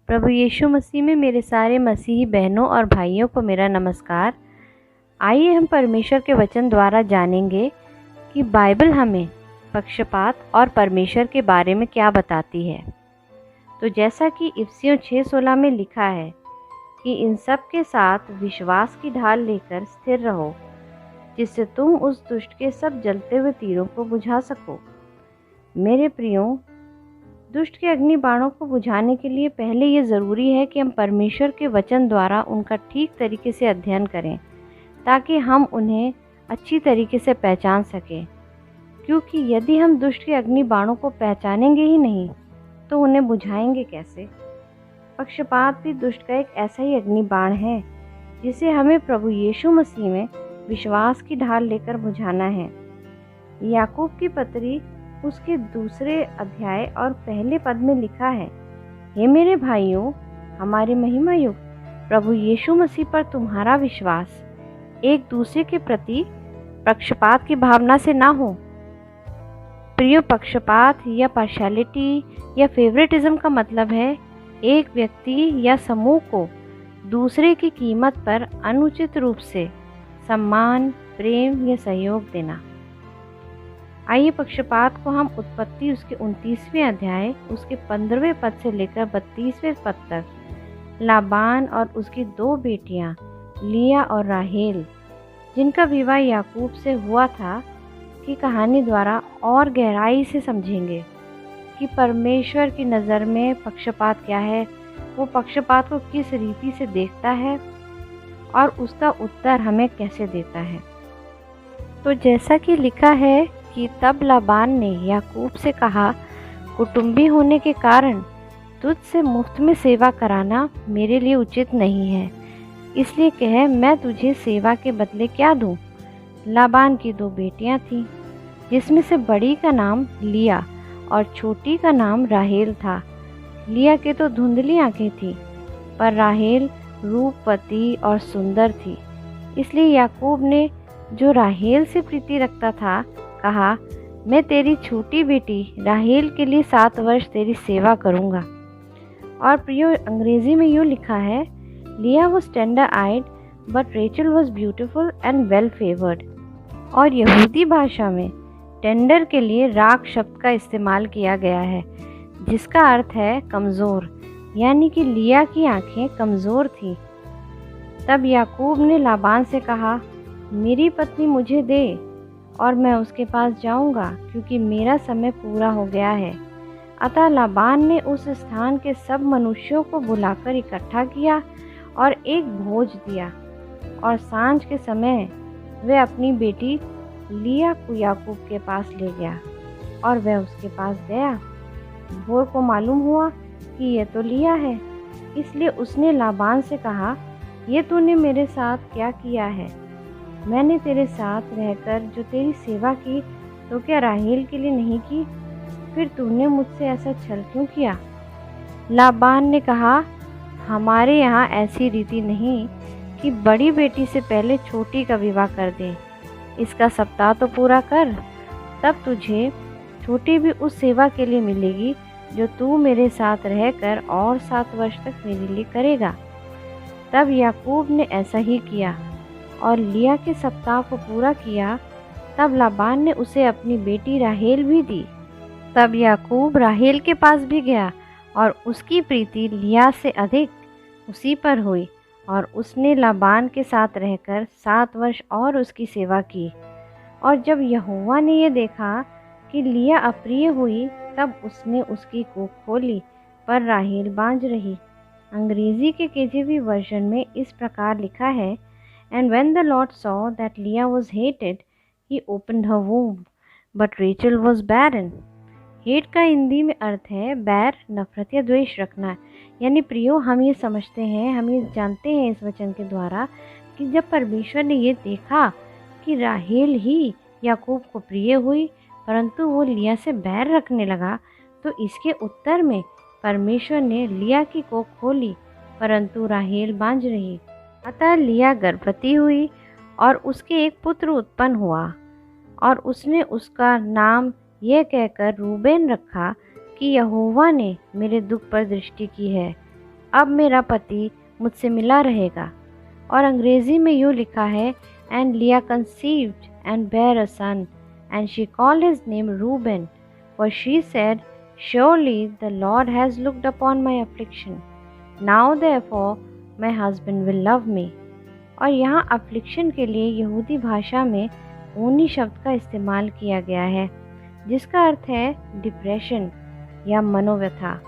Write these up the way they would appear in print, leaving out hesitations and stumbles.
प्रभु यीशु मसीह में मेरे सारे मसीही बहनों और भाइयों को मेरा नमस्कार। आइए हम परमेश्वर के वचन द्वारा जानेंगे कि बाइबल हमें पक्षपात और परमेश्वर के बारे में क्या बताती है। तो जैसा कि इफिसियों 6:16 में लिखा है कि इन सब के साथ विश्वास की ढाल लेकर स्थिर रहो, जिससे तुम उस दुष्ट के सब जलते हुए तीरों को बुझा सको। मेरे प्रियो, दुष्ट के अग्नि बाणों को बुझाने के लिए पहले ये ज़रूरी है कि हम परमेश्वर के वचन द्वारा उनका ठीक तरीके से अध्ययन करें, ताकि हम उन्हें अच्छी तरीके से पहचान सकें। क्योंकि यदि हम दुष्ट के अग्नि बाणों को पहचानेंगे ही नहीं तो उन्हें बुझाएंगे कैसे। पक्षपात भी दुष्ट का एक ऐसा ही अग्नि बाण है जिसे हमें प्रभु यीशु मसीह में विश्वास की ढाल लेकर बुझाना है। याकूब की पत्री उसके 2 अध्याय और पहले पद में लिखा है, हे मेरे भाइयों, हमारे महिमा युक्त प्रभु यीशु मसीह पर तुम्हारा विश्वास एक दूसरे के प्रति पक्षपात की भावना से ना हो। प्रियो, पक्षपात या पार्शियलिटी या फेवरेटिज्म का मतलब है एक व्यक्ति या समूह को दूसरे की कीमत पर अनुचित रूप से सम्मान, प्रेम या सहयोग देना। आइए पक्षपात को हम उत्पत्ति उसके 29वें अध्याय उसके 15वें पद से लेकर 32वें पद तक लाबान और उसकी 2 बेटियां लिया और राहेल, जिनका विवाह याकूब से हुआ था, की कहानी द्वारा और गहराई से समझेंगे कि परमेश्वर की नज़र में पक्षपात क्या है, वो पक्षपात को किस रीति से देखता है और उसका उत्तर हमें कैसे देता है। तो जैसा कि लिखा है कि तब लाबान ने याकूब से कहा, कुटुंबी होने के कारण तुझसे मुफ्त में सेवा कराना मेरे लिए उचित नहीं है, इसलिए कह मैं तुझे सेवा के बदले क्या दूं। लाबान की 2 बेटियां थीं, जिसमें से बड़ी का नाम लिया और छोटी का नाम राहेल था। लिया के तो धुंधली आंखें थी, पर राहेल रूपवती और सुंदर थी। इसलिए याकूब ने, जो राहेल से प्रीति रखता था, कहा, मैं तेरी छोटी बेटी राहेल के लिए 7 वर्ष तेरी सेवा करूंगा। और प्रियो, अंग्रेजी में यूँ लिखा है, Leah was tender eyed but Rachel was beautiful and well favoured. और यहूदी भाषा में टेंडर के लिए राग शब्द का इस्तेमाल किया गया है, जिसका अर्थ है कमज़ोर, यानी कि लिया की आंखें कमज़ोर थी। तब याकूब ने लाबान से कहा, मेरी पत्नी मुझे दे और मैं उसके पास जाऊंगा, क्योंकि मेरा समय पूरा हो गया है। अतः लाबान ने उस स्थान के सब मनुष्यों को बुलाकर इकट्ठा किया और एक भोज दिया। और सांझ के समय वह अपनी बेटी लिया को याकूब के पास ले गया और वह उसके पास गया। भोर को मालूम हुआ कि यह तो लिया है, इसलिए उसने लाबान से कहा, ये तूने मेरे साथ क्या किया है? मैंने तेरे साथ रहकर जो तेरी सेवा की, तो क्या राहेल के लिए नहीं की? फिर तूने मुझसे ऐसा छल क्यों किया? लाबान ने कहा, हमारे यहाँ ऐसी रीति नहीं कि बड़ी बेटी से पहले छोटी का विवाह कर दें। इसका सप्ताह तो पूरा कर, तब तुझे छोटी भी उस सेवा के लिए मिलेगी जो तू मेरे साथ रहकर और 7 वर्ष तक मेरे लिए करेगा। तब याकूब ने ऐसा ही किया और लिया के सप्ताह को पूरा किया। तब लाबान ने उसे अपनी बेटी राहेल भी दी। तब याकूब राहेल के पास भी गया और उसकी प्रीति लिया से अधिक उसी पर हुई, और उसने लाबान के साथ रहकर 7 वर्ष और उसकी सेवा की। और जब यहोवा ने यह देखा कि लिया अप्रिय हुई, तब उसने उसकी कोख खोली, पर राहेल बांझ रही। अंग्रेजी के KJV वर्जन में इस प्रकार लिखा है, And when the Lord saw that Leah was hated, he opened her womb, but Rachel was barren. Hate का हिंदी में अर्थ है बैर, नफरत या द्वेष रखना। यानी प्रियो, हम ये समझते हैं, हम ये जानते हैं इस वचन के द्वारा कि जब परमेश्वर ने ये देखा कि राहेल ही याकूब को प्रिय हुई, परंतु वो लिया से बैर रखने लगा, तो इसके उत्तर में परमेश्वर ने लिया की कोख खोली, परंतु राहेल बांझ रही। अतः लिया गर्भवती हुई और उसके एक पुत्र उत्पन्न हुआ, और उसने उसका नाम यह कहकर रूबेन रखा कि यहोवा ने मेरे दुख पर दृष्टि की है, अब मेरा पति मुझसे मिला रहेगा। और अंग्रेज़ी में यूँ लिखा है, and Leah conceived and bare a son and she called his name Reuben, for she said, surely the Lord has looked upon my affliction, now therefore my husband will love me. और यहाँ affliction के लिए यहूदी भाषा में ऊनी शब्द का इस्तेमाल किया गया है, जिसका अर्थ है डिप्रेशन या मनोव्यथा।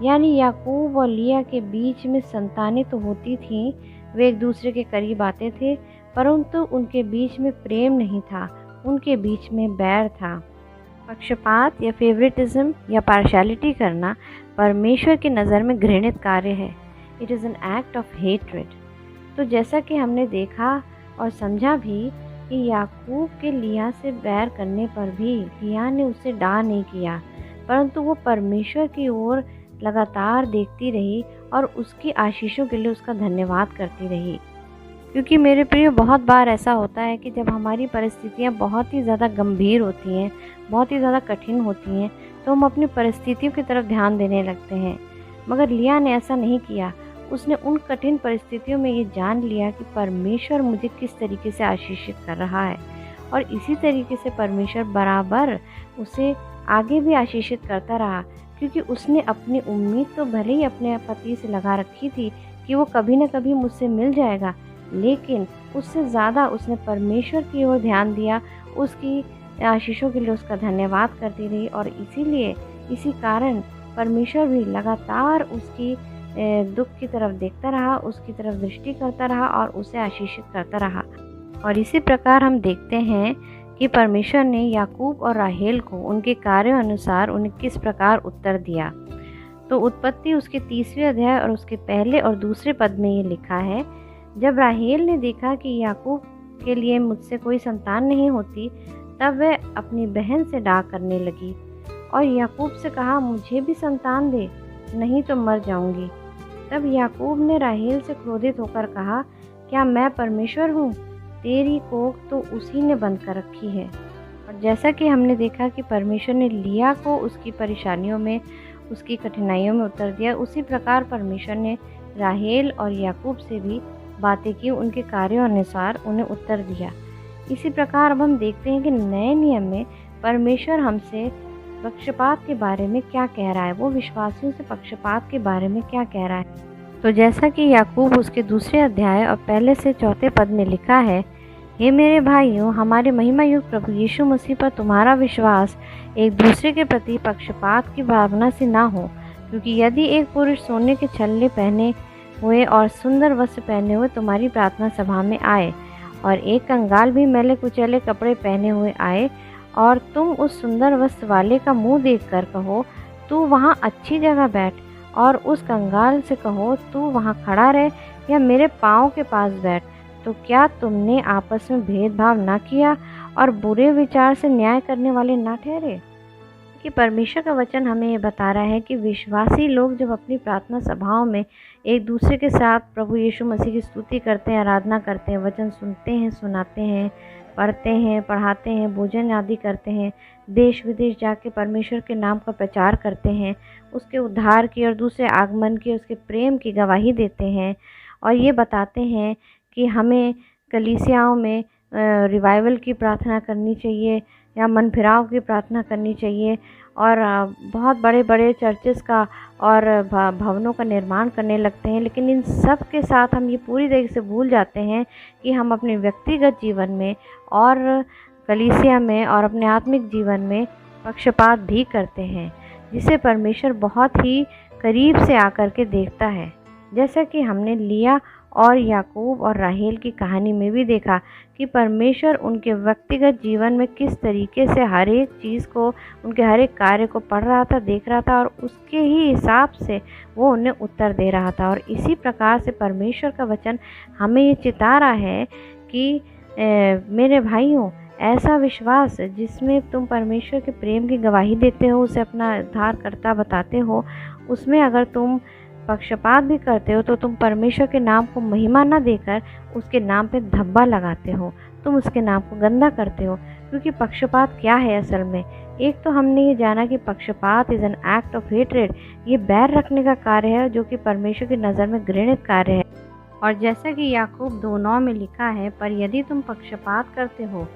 यानी याकूब और लिया के बीच में संतानें तो होती थीं, वे एक दूसरे के करीब आते थे, परंतु उनके बीच में प्रेम नहीं था, उनके बीच में बैर था। पक्षपात या फेवरेटिज्म या पार्शियलिटी करना परमेश्वर की नज़र में घृणित कार्य है। It is an act of hatred. तो जैसा कि हमने देखा और समझा भी कि याकूब के लिया से बैर करने पर भी लिया ने उसे डा नहीं किया, परंतु वो परमेश्वर की ओर लगातार देखती रही और उसकी आशीषों के लिए उसका धन्यवाद करती रही। क्योंकि मेरे प्रिय, बहुत बार ऐसा होता है कि जब हमारी परिस्थितियाँ बहुत ही ज़्यादा गंभीर होती हैं, बहुत ही ज़्यादा कठिन होती हैं, तो हम अपनी परिस्थितियों की तरफ ध्यान देने लगते हैं। मगर लिया ने ऐसा नहीं किया। उसने उन कठिन परिस्थितियों में ये जान लिया कि परमेश्वर मुझे किस तरीके से आशीषित कर रहा है, और इसी तरीके से परमेश्वर बराबर उसे आगे भी आशीषित करता रहा। क्योंकि उसने अपनी उम्मीद तो भले ही अपने पति से लगा रखी थी कि वो कभी न कभी मुझसे मिल जाएगा, लेकिन उससे ज़्यादा उसने परमेश्वर की ओर ध्यान दिया, उसकी आशीषों के लिए उसका धन्यवाद करती रही। और इसीलिए इसी कारण परमेश्वर भी लगातार उसकी दुख की तरफ देखता रहा, उसकी तरफ दृष्टि करता रहा और उसे आशीषित करता रहा। और इसी प्रकार हम देखते हैं कि परमेश्वर ने याकूब और राहेल को उनके कार्यों अनुसार उन्हें किस प्रकार उत्तर दिया। तो उत्पत्ति उसके 30वें अध्याय और उसके पहले और दूसरे पद में ये लिखा है, जब राहेल ने देखा कि याकूब के लिए मुझसे कोई संतान नहीं होती, तब वह अपनी बहन से डाह करने लगी और याकूब से कहा, मुझे भी संतान दे, नहीं तो मर जाऊंगी। तब याकूब ने राहेल से क्रोधित होकर कहा, क्या मैं परमेश्वर हूँ? तेरी कोख तो उसी ने बंद कर रखी है। और जैसा कि हमने देखा कि परमेश्वर ने लिया को उसकी परेशानियों में, उसकी कठिनाइयों में उत्तर दिया, उसी प्रकार परमेश्वर ने राहेल और याकूब से भी बातें की, उनके कार्यों अनुसार उन्हें उत्तर दिया। इसी प्रकार अब हम देखते हैं कि नए नियम में परमेश्वर हमसे पक्षपात के बारे में क्या कह रहा है, वो विश्वासियों से पक्षपात के बारे में क्या कह रहा है। तो जैसा कि याकूब उसके 2 अध्याय और पहले से 4 पद में लिखा है, हे मेरे भाइयों, हमारे महिमा युक्त प्रभु यीशु मसीह पर तुम्हारा विश्वास एक दूसरे के प्रति पक्षपात की भावना से ना हो। क्योंकि यदि एक पुरुष सोने के छल्ले पहने हुए और सुंदर वस्त्र पहने हुए तुम्हारी प्रार्थना सभा में आए, और एक कंगाल भी मैले कुचैले कपड़े पहने हुए आए, और तुम उस सुंदर वस्त्र वाले का मुंह देखकर कहो, तू वहाँ अच्छी जगह बैठ, और उस कंगाल से कहो, तू वहाँ खड़ा रह या मेरे पाँव के पास बैठ, तो क्या तुमने आपस में भेदभाव ना किया और बुरे विचार से न्याय करने वाले ना ठहरे? कि परमेश्वर का वचन हमें ये बता रहा है कि विश्वासी लोग जब अपनी प्रार्थना सभाओं में एक दूसरे के साथ प्रभु यीशु मसीह की स्तुति करते हैं, आराधना करते हैं, वचन सुनते हैं, सुनाते हैं, पढ़ते हैं, पढ़ाते हैं, भोजन आदि करते हैं, देश विदेश जाके परमेश्वर के नाम का प्रचार करते हैं, उसके उद्धार की और दूसरे आगमन की, उसके प्रेम की गवाही देते हैं, और ये बताते हैं कि हमें कलीसियाओं में रिवाइवल की प्रार्थना करनी चाहिए या मन फिराव की प्रार्थना करनी चाहिए, और बहुत बड़े बड़े चर्चेस का और भवनों का निर्माण करने लगते हैं। लेकिन इन सब के साथ हम ये पूरी तरीके से भूल जाते हैं कि हम अपने व्यक्तिगत जीवन में और कलीसिया में और अपने आत्मिक जीवन में पक्षपात भी करते हैं, जिसे परमेश्वर बहुत ही करीब से आकर के देखता है। जैसा कि हमने लिया और याकूब और राहेल की कहानी में भी देखा कि परमेश्वर उनके व्यक्तिगत जीवन में किस तरीके से हर एक चीज़ को, उनके हर एक कार्य को पढ़ रहा था, देख रहा था, और उसके ही हिसाब से वो उन्हें उत्तर दे रहा था। और इसी प्रकार से परमेश्वर का वचन हमें ये चिता रहा है कि मेरे भाइयों, ऐसा विश्वास जिसमें तुम परमेश्वर के प्रेम की गवाही देते हो, उसे अपना उद्धारकर्ता बताते हो, उसमें अगर तुम पक्षपात भी करते हो तो तुम परमेश्वर के नाम को महिमा न देकर उसके नाम पे धब्बा लगाते हो, तुम उसके नाम को गंदा करते हो। क्योंकि पक्षपात क्या है असल में? एक तो हमने ये जाना कि पक्षपात is an act of hatred, ये बैर रखने का कार्य है जो कि परमेश्वर की नज़र में घृणित कार्य है। और जैसा कि याकूब 2:9 में लिखा है, पर यदि तुम पक्षपात करते हो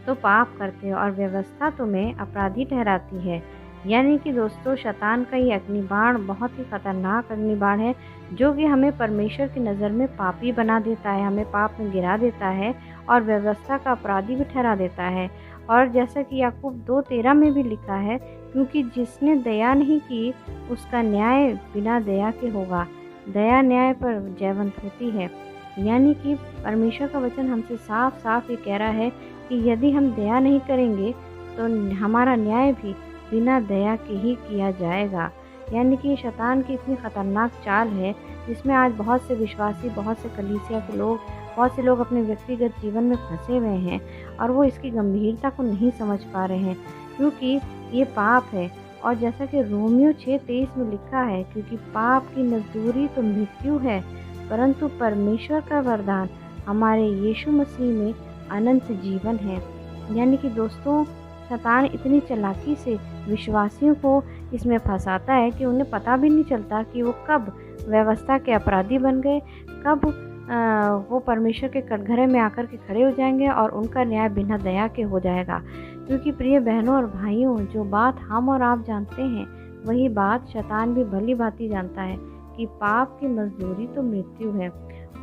तो पाप करते हो और व्यवस्था तुम्हें अपराधी ठहराती है। यानी कि दोस्तों, शैतान का ये अग्निबाण बहुत ही खतरनाक अग्निबाण है जो कि हमें परमेश्वर की नज़र में पापी बना देता है, हमें पाप में गिरा देता है और व्यवस्था का अपराधी भी ठहरा देता है। और जैसा कि याकूब 2:13 में भी लिखा है, क्योंकि जिसने दया नहीं की उसका न्याय बिना दया के होगा, दया न्याय पर जयवंत होती है। यानी कि परमेश्वर का वचन हमसे साफ साफ ये कह रहा है कि यदि हम दया नहीं करेंगे तो हमारा न्याय भी बिना दया के ही किया जाएगा। यानी कि शैतान की इतनी ख़तरनाक चाल है जिसमें आज बहुत से विश्वासी, बहुत से कलीसिया के लोग, बहुत से लोग अपने व्यक्तिगत जीवन में फंसे हुए हैं और वो इसकी गंभीरता को नहीं समझ पा रहे हैं, क्योंकि ये पाप है। और जैसा कि रोमियो 6:23 में लिखा है, क्योंकि पाप की मजदूरी तो मृत्यु है, परंतु परमेश्वर का वरदान हमारे यीशु मसीह में अनंत जीवन है। यानी कि दोस्तों, शैतान इतनी चालाकी से विश्वासियों को इसमें फंसाता है कि उन्हें पता भी नहीं चलता कि वो कब व्यवस्था के अपराधी बन गए, कब वो परमेश्वर के कटघरे में आकर के खड़े हो जाएंगे और उनका न्याय बिना दया के हो जाएगा। क्योंकि प्रिय बहनों और भाइयों, जो बात हम और आप जानते हैं वही बात शैतान भी भली भांति जानता है कि पाप की मजदूरी तो मृत्यु है,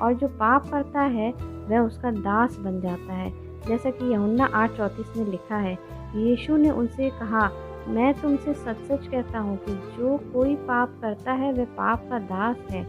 और जो पाप करता है वह उसका दास बन जाता है। जैसा कि यूहन्ना 8:34 में लिखा है, यीशु ने उनसे कहा, मैं तुमसे सच सच कहता हूँ कि जो कोई पाप करता है वह पाप का दास है।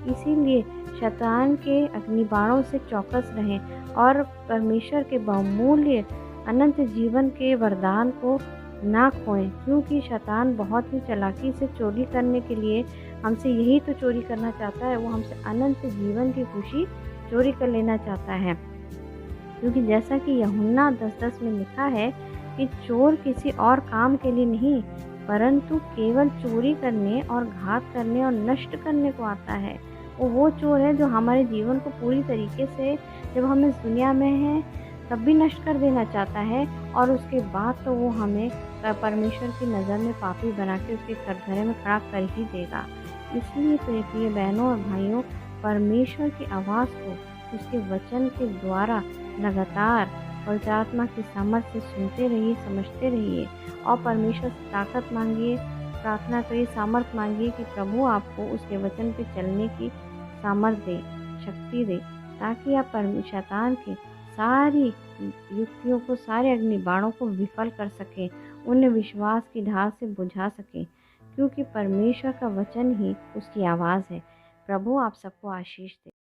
इसीलिए शैतान के अग्निबाणों से चौकस रहें और परमेश्वर के बहुमूल्य अनंत जीवन के वरदान को ना खोएं, क्योंकि शैतान बहुत ही चालाकी से चोरी करने के लिए हमसे यही तो चोरी करना चाहता है, वो हमसे अनंत जीवन की खुशी चोरी कर लेना चाहता है। क्योंकि जैसा कि यूहन्ना 10:10 में लिखा है कि चोर किसी और काम के लिए नहीं, परंतु केवल चोरी करने और घात करने और नष्ट करने को आता है। वो चोर है जो हमारे जीवन को पूरी तरीके से, जब हम इस दुनिया में हैं तब भी नष्ट कर देना चाहता है, और उसके बाद तो वो हमें परमेश्वर की नज़र में पापी बना के उसके कटघरे में खड़ा कर ही देगा। इसलिए प्रिय बहनों और भाइयों, परमेश्वर की आवाज़ को उसके वचन के द्वारा लगातार पवित्र आत्मा की सामर्थ्य से सुनते रहिए, समझते रहिए और परमेश्वर से ताकत मांगिए, प्रार्थना करिए, सामर्थ मांगिए कि प्रभु आपको उसके वचन पे चलने की सामर्थ दे, शक्ति दे, ताकि आप शैतान की सारी युक्तियों को, सारे अग्निबाणों को विफल कर सकें, उन्हें विश्वास की ढाल से बुझा सकें, क्योंकि परमेश्वर का वचन ही उसकी आवाज़ है। प्रभु आप सबको आशीष दे।